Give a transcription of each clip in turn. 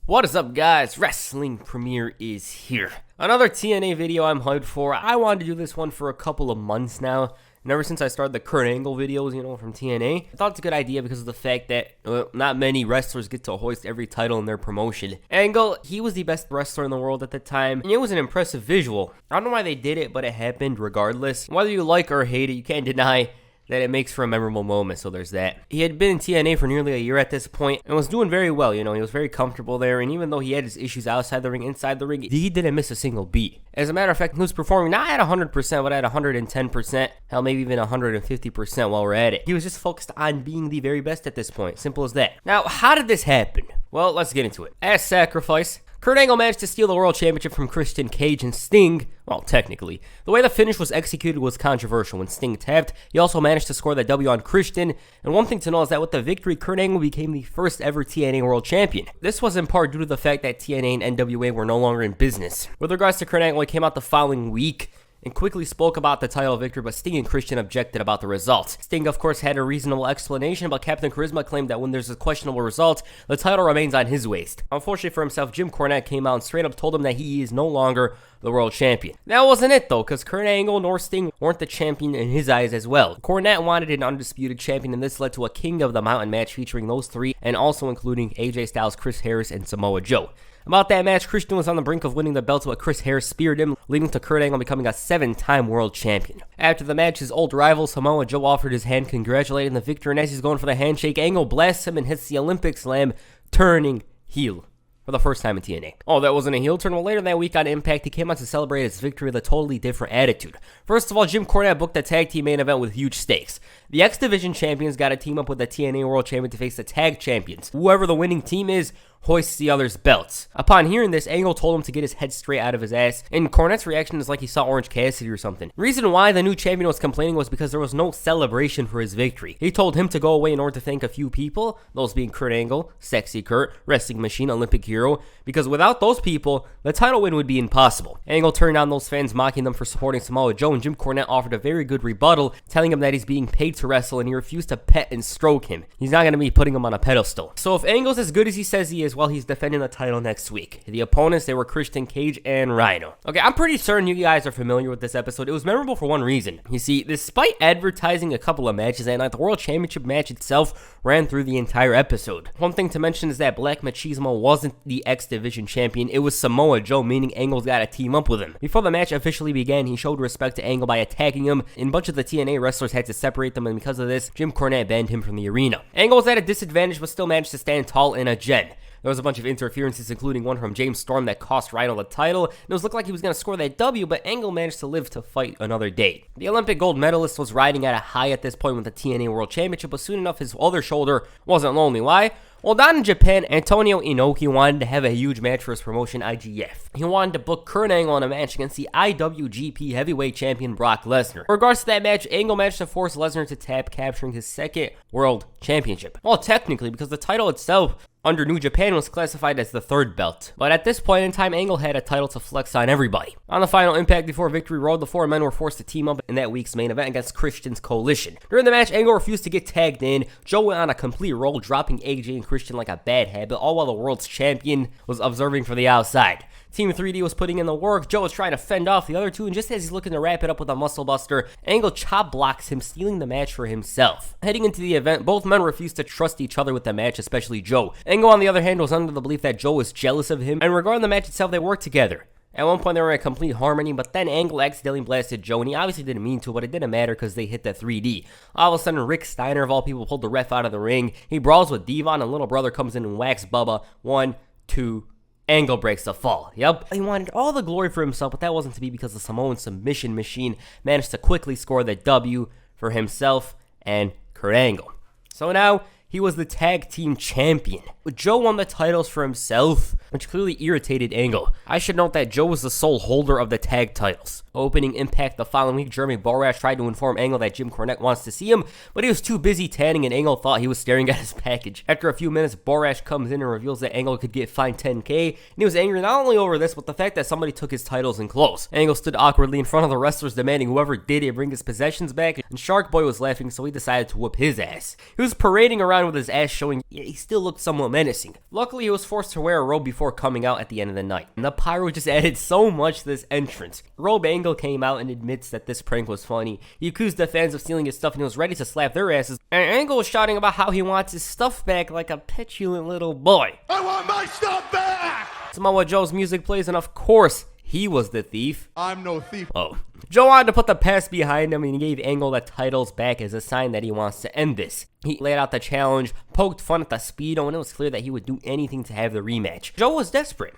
What is up, guys? Wrestling Premiere is here. Another TNA video I'm hyped for. I wanted to do this one for a couple of months now. And ever since I started the Kurt Angle videos, from TNA, I thought it's a good idea because of the fact that not many wrestlers get to hoist every title in their promotion. Angle, he was the best wrestler in the world at the time, and it was an impressive visual. I don't know why they did it, but it happened regardless. Whether you like or hate it, you can't deny that it makes for a memorable moment, so there's that. He had been in TNA for nearly a year at this point and was doing very well, he was very comfortable there, and even though he had his issues outside the ring, inside the ring, he didn't miss a single beat. As a matter of fact, he was performing not at 100%, but at 110%, hell, maybe even 150% while we're at it. He was just focused on being the very best at this point, simple as that. Now, how did this happen? Well, let's get into it. As sacrifice, Kurt Angle managed to steal the World Championship from Christian Cage and Sting. Well, technically. The way the finish was executed was controversial. When Sting tapped, he also managed to score the W on Christian. And one thing to know is that with the victory, Kurt Angle became the first ever TNA World Champion. This was in part due to the fact that TNA and NWA were no longer in business. With regards to Kurt Angle, he came out the following week and quickly spoke about the title victory, but Sting and Christian objected about the result. Sting, of course, had a reasonable explanation, but Captain Charisma claimed that when there's a questionable result, the title remains on his waist. Unfortunately for himself, Jim Cornette came out and straight up told him that he is no longer the world champion. That wasn't it, though, because Kurt Angle nor Sting weren't the champion in his eyes as well. Cornette wanted an undisputed champion, and this led to a King of the Mountain match featuring those three, and also including AJ Styles, Chris Harris, and Samoa Joe. About that match, Christian was on the brink of winning the belt, but Chris Harris speared him, leading to Kurt Angle becoming a 7-time world champion. After the match, his old rival Samoa Joe offered his hand, congratulating the victor, and as he's going for the handshake, Angle blasts him and hits the Olympic Slam, turning heel for the first time in TNA. Oh, that wasn't a heel turn? Well, later that week on Impact, he came out to celebrate his victory with a totally different attitude. First of all, Jim Cornette booked a tag team main event with huge stakes. The X Division champions got to team up with the TNA World Champion to face the tag champions. Whoever the winning team is hoists the other's belts. Upon hearing this, Angle told him to get his head straight out of his ass, and Cornette's reaction is like he saw Orange Cassidy or something. The reason why the new champion was complaining was because there was no celebration for his victory. He told him to go away in order to thank a few people, those being Kurt Angle, Sexy Kurt, Wrestling Machine, Olympic Hero, because without those people, the title win would be impossible. Angle turned on those fans, mocking them for supporting Samoa Joe, and Jim Cornette offered a very good rebuttal, telling him that he's being paid to wrestle, and he refused to pet and stroke him. He's not going to be putting him on a pedestal. So if Angle's as good as he says he is, well, he's defending the title next week. The opponents, they were Christian Cage and Rhino. Okay, I'm pretty certain you guys are familiar with this episode. It was memorable for one reason. You see, despite advertising a couple of matches that night, the World Championship match itself ran through the entire episode. One thing to mention is that Black Machismo wasn't the X Division champion. It was Samoa Joe, meaning Angle's got to team up with him. Before the match officially began, he showed respect to Angle by attacking him, and a bunch of the TNA wrestlers had to separate them, and because of this, Jim Cornette banned him from the arena. Angle was at a disadvantage, but still managed to stand tall in a gen. There was a bunch of interferences, including one from James Storm that cost Rhino the title, and it was looked like he was going to score that W, but Angle managed to live to fight another day. The Olympic gold medalist was riding at a high at this point with the TNA World Championship, but soon enough his other shoulder wasn't lonely. Why? Well, down in Japan, Antonio Inoki wanted to have a huge match for his promotion, IGF. He wanted to book Kurt Angle in a match against the IWGP Heavyweight Champion Brock Lesnar. In regards to that match, Angle managed to force Lesnar to tap, capturing his second World Championship. Well, technically, because the title itself under New Japan was classified as the third belt. But at this point in time, Angle had a title to flex on everybody. On the final Impact before Victory Road, the four men were forced to team up in that week's main event against Christian's Coalition. During the match, Angle refused to get tagged in. Joe went on a complete roll, dropping AJ and Christian like a bad habit, all while the world's champion was observing from the outside. Team 3D was putting in the work. Joe was trying to fend off the other two, and just as he's looking to wrap it up with a muscle buster, Angle chop blocks him, stealing the match for himself. Heading into the event, both men refused to trust each other with the match, especially Joe. Angle, on the other hand, was under the belief that Joe was jealous of him, and regarding the match itself, they worked together. At one point, they were in complete harmony, but then Angle accidentally blasted Joe, and he obviously didn't mean to, but it didn't matter because they hit the 3D. All of a sudden, Rick Steiner, of all people, pulled the ref out of the ring. He brawls with Devon, and Little Brother comes in and whacks Bubba. 1, 2, Angle breaks the fall. Yep. He wanted all the glory for himself, but that wasn't to be because the Samoan submission machine managed to quickly score the W for himself and Kurt Angle. So now, he was the tag team champion. But Joe won the titles for himself, which clearly irritated Angle. I should note that Joe was the sole holder of the tag titles. Opening Impact the following week, Jeremy Borash tried to inform Angle that Jim Cornette wants to see him, but he was too busy tanning and Angle thought he was staring at his package. After a few minutes, Borash comes in and reveals that Angle could get fined $10K, and he was angry not only over this, but the fact that somebody took his titles and clothes. Angle stood awkwardly in front of the wrestlers, demanding whoever did it bring his possessions back, and Shark Boy was laughing, so he decided to whoop his ass. He was parading around with his ass showing he still looked somewhat menacing. Luckily, he was forced to wear a robe before coming out at the end of the night, and the pyro just added so much to this entrance. Robe Angle came out and admits that this prank was funny. He accused the fans of stealing his stuff and he was ready to slap their asses, and Angle was shouting about how he wants his stuff back like a petulant little boy. I want my stuff back! Samoa Joe's music plays, and of course, he was the thief. I'm no thief. Oh. Joe wanted to put the past behind him, and he gave Angle the titles back as a sign that he wants to end this. He laid out the challenge, poked fun at the Speedo, and it was clear that he would do anything to have the rematch. Joe was desperate.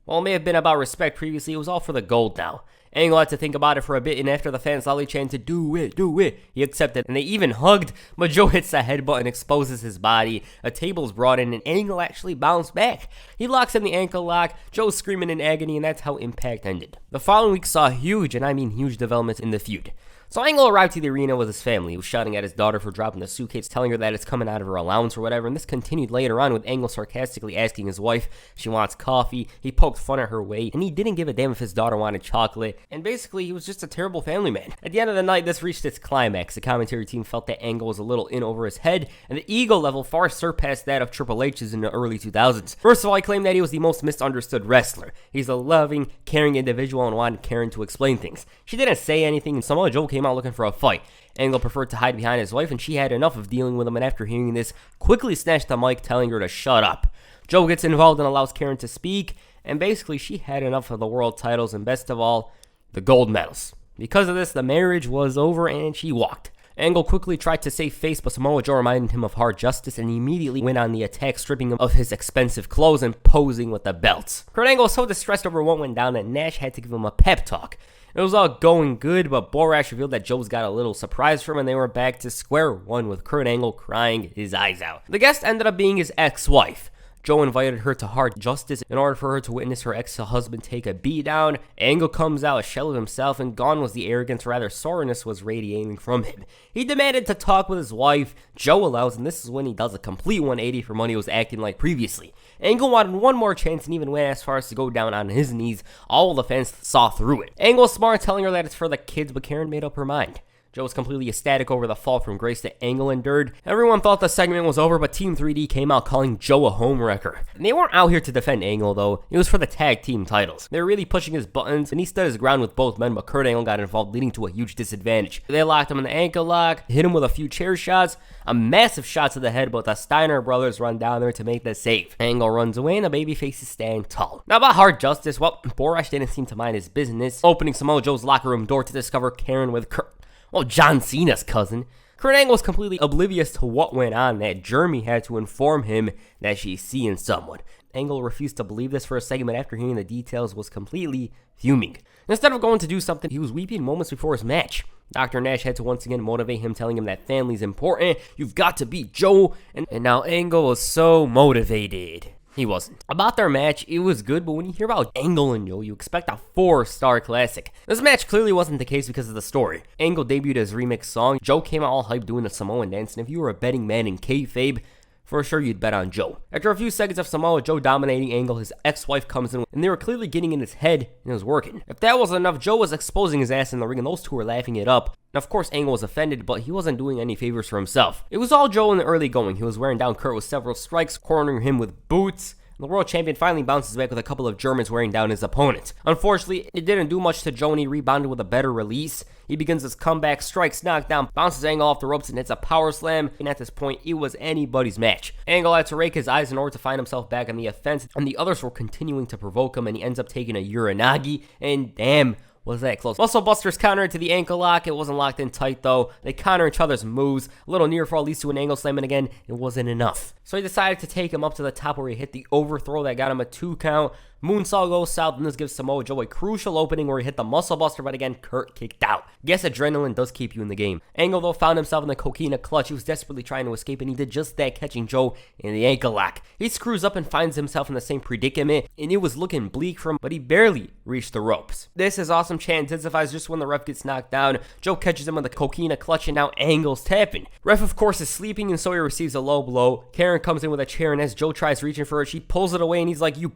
While it may have been about respect previously, it was all for the gold now. Angle had to think about it for a bit, and after the fans loudly chanted, do it, he accepted, and they even hugged, but Joe hits the headbutt and exposes his body. A table's brought in, and Angle actually bounced back. He locks in the ankle lock, Joe's screaming in agony, and that's how Impact ended. The following week saw huge, and I mean huge, developments in the feud. So Angle arrived to the arena with his family. He was shouting at his daughter for dropping the suitcase, telling her that it's coming out of her allowance or whatever, and this continued later on with Angle sarcastically asking his wife if she wants coffee. He poked fun at her weight, and he didn't give a damn if his daughter wanted chocolate, and basically he was just a terrible family man. At the end of the night, this reached its climax. The commentary team felt that Angle was a little in over his head, and the ego level far surpassed that of Triple H's in the early 2000s. First of all, he claimed that he was the most misunderstood wrestler. He's a loving, caring individual and wanted Karen to explain things. She didn't say anything, and Samoa Joe came out looking for a fight. Angle preferred to hide behind his wife, and she had enough of dealing with him, and after hearing this, quickly snatched the mic, telling her to shut up. Joe gets involved and allows Karen to speak, and basically she had enough of the world titles, and best of all, the gold medals. Because of this, the marriage was over, and she walked. Angle quickly tried to save face, but Samoa Joe reminded him of hard justice, and he immediately went on the attack, stripping him of his expensive clothes and posing with the belts. Kurt Angle was so distressed over what went down that Nash had to give him a pep talk. It was all going good, but Borash revealed that Joe's got a little surprise for him, and they were back to square one with Kurt Angle crying his eyes out. The guest ended up being his ex-wife. Joe invited her to hard justice in order for her to witness her ex-husband take a beatdown. Angle comes out a shell of himself, and gone was the arrogance, rather soreness was radiating from him. He demanded to talk with his wife. Joe allows, and this is when he does a complete 180 from when he was acting like previously. Angle wanted one more chance and even went as far as to go down on his knees. All the fans saw through it. Angle was smart, telling her that it's for the kids, but Karen made up her mind. Joe was completely ecstatic over the fall from grace that Angle endured. Everyone thought the segment was over, but Team 3D came out calling Joe a homewrecker. And they weren't out here to defend Angle, though. It was for the tag team titles. They were really pushing his buttons, and he stood his ground with both men, but Kurt Angle got involved, leading to a huge disadvantage. They locked him in the ankle lock, hit him with a few chair shots, a massive shot to the head, but the Steiner brothers run down there to make the save. Angle runs away, and the babyfaces stand tall. Now about hard justice, well, Borash didn't seem to mind his business, opening Samoa Joe's locker room door to discover Karen with Kurt. Well, John Cena's cousin. Kurt Angle was completely oblivious to what went on, that Jeremy had to inform him that she's seeing someone. Angle refused to believe this for a second, but after hearing the details was completely fuming. Instead of going to do something, he was weeping moments before his match. Dr. Nash had to once again motivate him, telling him that family's important, you've got to beat Joe, and now Angle was so motivated. He wasn't. About their match, it was good, but when you hear about Angle and Joe, you expect a 4-star classic. This match clearly wasn't the case because of the story. Angle debuted his remix song, Joe came out all hyped doing the Samoan dance, and if you were a betting man in kayfabe, for sure you'd bet on Joe. After a few seconds of Samoa Joe dominating Angle, his ex-wife comes in, and they were clearly getting in his head, and it was working. If that wasn't enough, Joe was exposing his ass in the ring, and those two were laughing it up. And of course, Angle was offended, but he wasn't doing any favors for himself. It was all Joe in the early going. He was wearing down Kurt with several strikes, cornering him with boots. The world champion finally bounces back with a couple of Germans wearing down his opponent. Unfortunately, it didn't do much to Joe, and he rebounded with a better release. He begins his comeback, strikes, knockdown, bounces Angle off the ropes, and hits a power slam. And at this point, it was anybody's match. Angle had to rake his eyes in order to find himself back on the offense, and the others were continuing to provoke him, and he ends up taking a Uranagi, and damn, was that close. Muscle Busters countered to the ankle lock. It wasn't locked in tight though. They counter each other's moves. A little near fall leads to an angle slam, and again, it wasn't enough. So he decided to take him up to the top where he hit the overthrow that got him a 2 count. Moonsault goes south, and this gives Samoa Joe a crucial opening where he hit the Muscle Buster, but again, Kurt kicked out. Guess adrenaline does keep you in the game. Angle, though, found himself in the coquina clutch. He was desperately trying to escape, and he did just that, catching Joe in the ankle lock. He screws up and finds himself in the same predicament, and it was looking bleak for him, but he barely reached the ropes. This is awesome chant intensifies just when the ref gets knocked down. Joe catches him with the coquina clutch, and now Angle's tapping. Ref, of course, is sleeping, and so he receives a low blow. Karen comes in with a chair, and as Joe tries reaching for it, she pulls it away, and he's like, "You."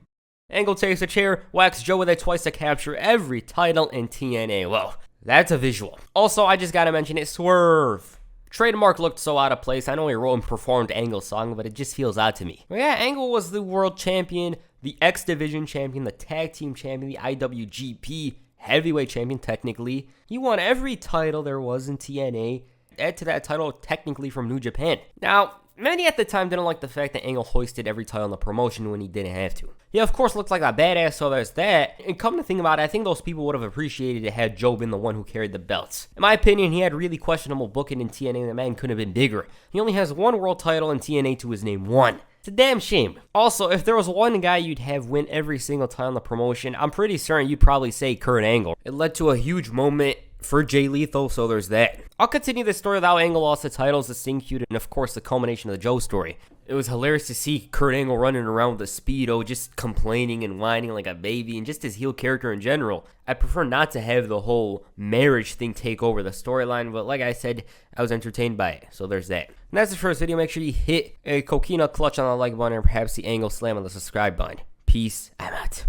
Angle takes a chair, whacks Joe with it twice to capture every title in TNA. Well, that's a visual. Also, I just gotta mention it, Swerve Trademark looked so out of place. I know he wrote and performed Angle's song, but it just feels odd to me. But yeah, Angle was the world champion, the X Division champion, the tag team champion, the IWGP heavyweight champion, technically. He won every title there was in TNA. Add to that title, technically from New Japan. Now, many at the time didn't like the fact that Angle hoisted every title in the promotion when he didn't have to. He, of course, looked like a badass, so there's that. And come to think about it, I think those people would have appreciated it had Joe been the one who carried the belts. In my opinion, he had really questionable booking in TNA. The man couldn't have been bigger. He only has one world title in TNA to his name, one. It's a damn shame. Also, if there was one guy you'd have win every single title in the promotion, I'm pretty certain you'd probably say Kurt Angle. It led to a huge moment for Jay Lethal, so there's that. I'll continue this story without Angle lost the titles, the Sting feud, and of course the culmination of the Joe story. It was hilarious to see Kurt Angle running around with a Speedo, just complaining and whining like a baby, and just his heel character in general. I prefer not to have the whole marriage thing take over the storyline, but like I said, I was entertained by it, so there's that. And that's the first video. Make sure you hit a coquina clutch on the like button, and perhaps the Angle slam on the subscribe button. Peace, I'm out.